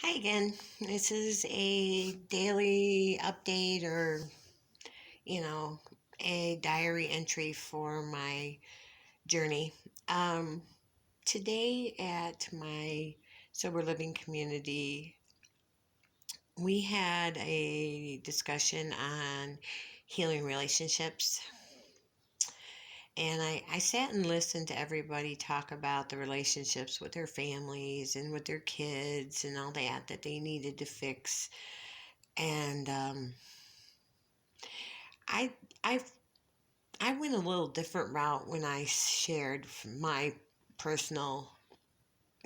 Hi again. This is a daily update or, you know, a diary entry for my journey. Um, Today at my sober living community, we had a discussion on healing relationships. And I sat and listened to everybody talk about the relationships with their families and with their kids and all that they needed to fix. And I I I went a little different route when I shared my personal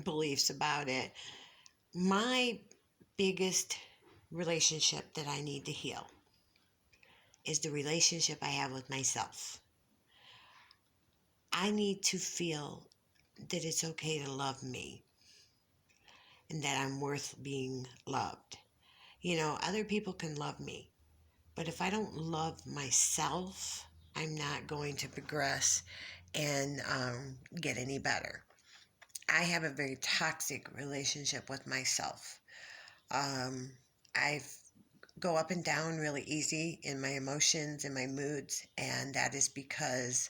beliefs about it. My biggest relationship that I need to heal is the relationship I have with myself. I need to feel that it's okay to love me and that I'm worth being loved. Other people can love me, but if I don't love myself, I'm not going to progress and get any better. I have a very toxic relationship with myself. I go up and down really easy in my emotions and my moods, and that is because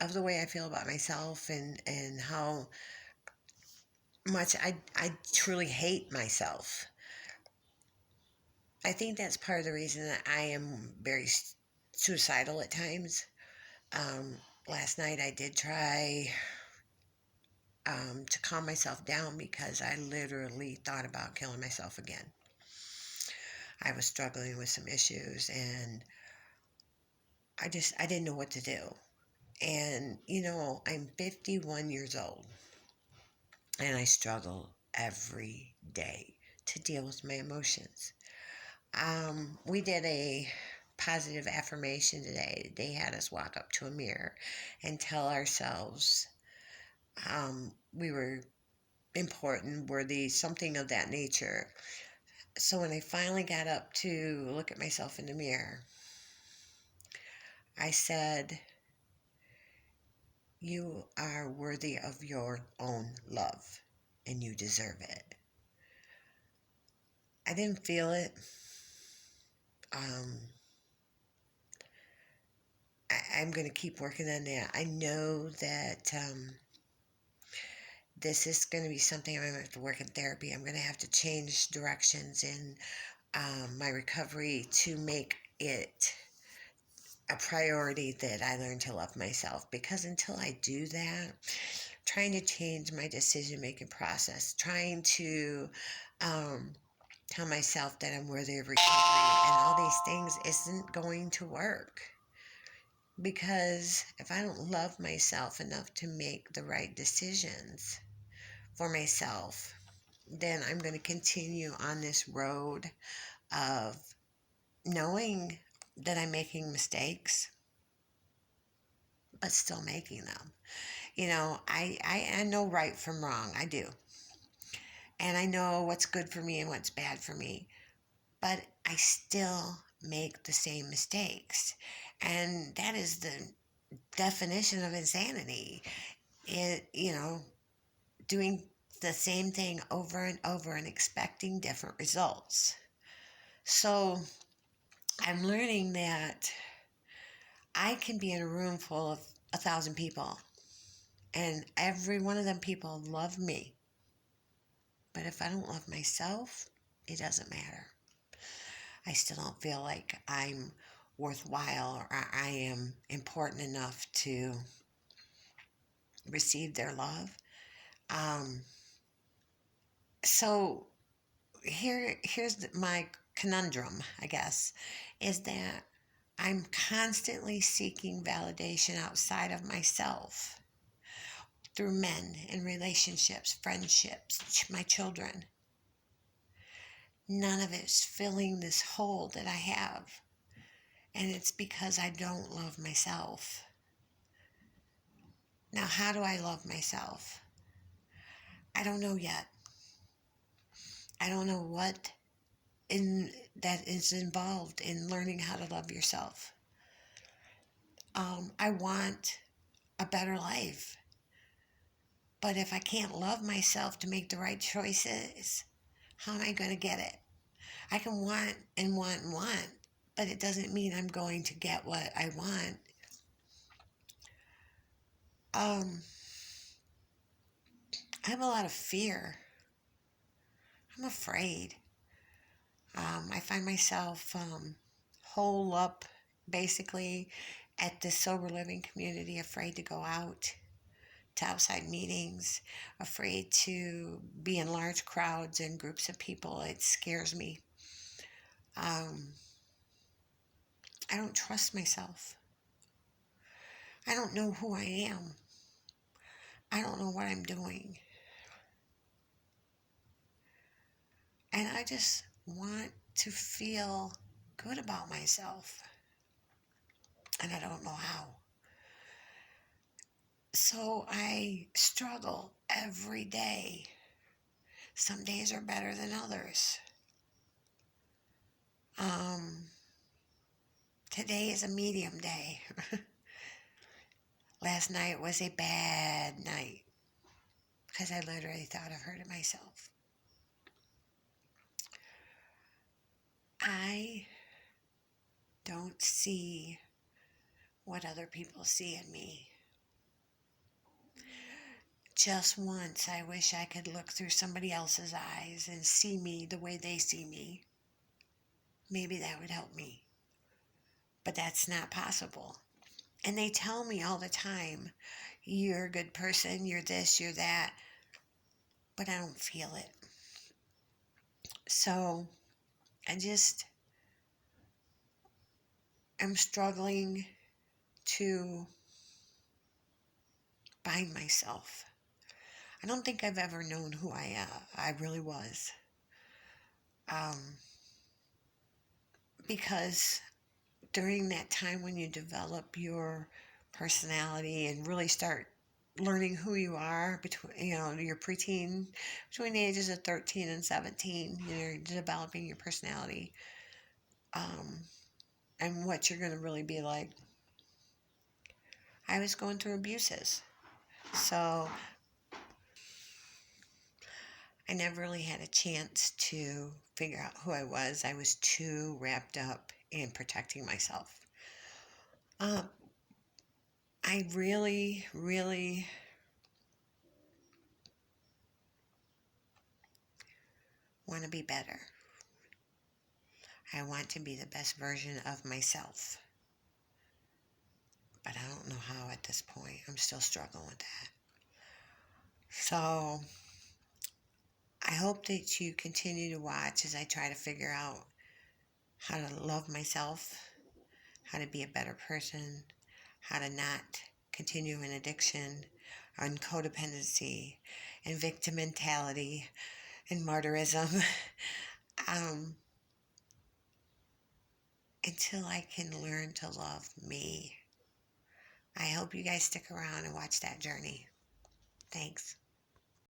of the way I feel about myself and how much I truly hate myself. I think that's part of the reason that I am very suicidal at times. Um, Last night I did try to calm myself down because I literally thought about killing myself again. I was struggling with some issues and I didn't know what to do. And I'm 51 years old and I struggle every day to deal with my emotions. We did a positive affirmation today. They had us walk up to a mirror and tell ourselves we were important, worthy, something of that nature. So when I finally got up to look at myself in the mirror, I said, "You are worthy of your own love and you deserve it." I didn't feel it. Um, I'm going to keep working on that. I know that this is going to be something I'm going to have to work in therapy. I'm going to have to change directions in my recovery to make it a priority that I learn to love myself. Because until I do that, trying to change my decision making process, trying to tell myself that I'm worthy of recovery and all these things isn't going to work. Because if I don't love myself enough to make the right decisions for myself, then I'm going to continue on this road of knowing that I'm making mistakes, but still making them. I know right from wrong. I do. And I know what's good for me and what's bad for me. But I still make the same mistakes. And that is the definition of insanity. Doing the same thing over and over and expecting different results. So I'm learning that I can be in a room full of 1,000 people and every one of them people love me. But if I don't love myself, it doesn't matter. I still don't feel like I'm worthwhile or I am important enough to receive their love. Um, so here's my conundrum, I guess, is that I'm constantly seeking validation outside of myself through men and relationships, friendships, my children. None of it's filling this hole that I have. And it's because I don't love myself. Now, how do I love myself? I don't know yet. I don't know what that is involved in learning how to love yourself. I want a better life. But if I can't love myself to make the right choices, How am I going to get it? I can want and want and want, but it doesn't mean I'm going to get what I want. Um, I have a lot of fear. I'm afraid. I find myself hole up basically at the sober living community, afraid to go out to outside meetings, afraid to be in large crowds and groups of people. It scares me. Um, I don't trust myself. I don't know who I am. I don't know what I'm doing. And I just want to feel good about myself. And I don't know how. So I struggle every day. Some days are better than others. Um, Today is a medium day. Last night was a bad night because I literally thought I've hurted myself. I don't see what other people see in me. Just once, I wish I could look through somebody else's eyes and see me the way they see me. Maybe that would help me. But that's not possible. And they tell me all the time, you're a good person, you're this, you're that. But I don't feel it. So I just am struggling to find myself. I don't think I've ever known who I really was. Um, because during that time when you develop your personality and really start learning who you are between your preteen, between the ages of 13 and 17, you're developing your personality, um, and what you're going to really be like. I was going through abuses, so I never really had a chance to figure out who I was. I was too wrapped up in protecting myself. um, I really, really want to be better. I want to be the best version of myself. But I don't know how at this point. I'm still struggling with that. So I hope that you continue to watch as I try to figure out how to love myself, how to be a better person, how to not continue in addiction, and codependency, and victim mentality, and martyrism. um, until I can learn to love me. I hope you guys stick around and watch that journey. Thanks.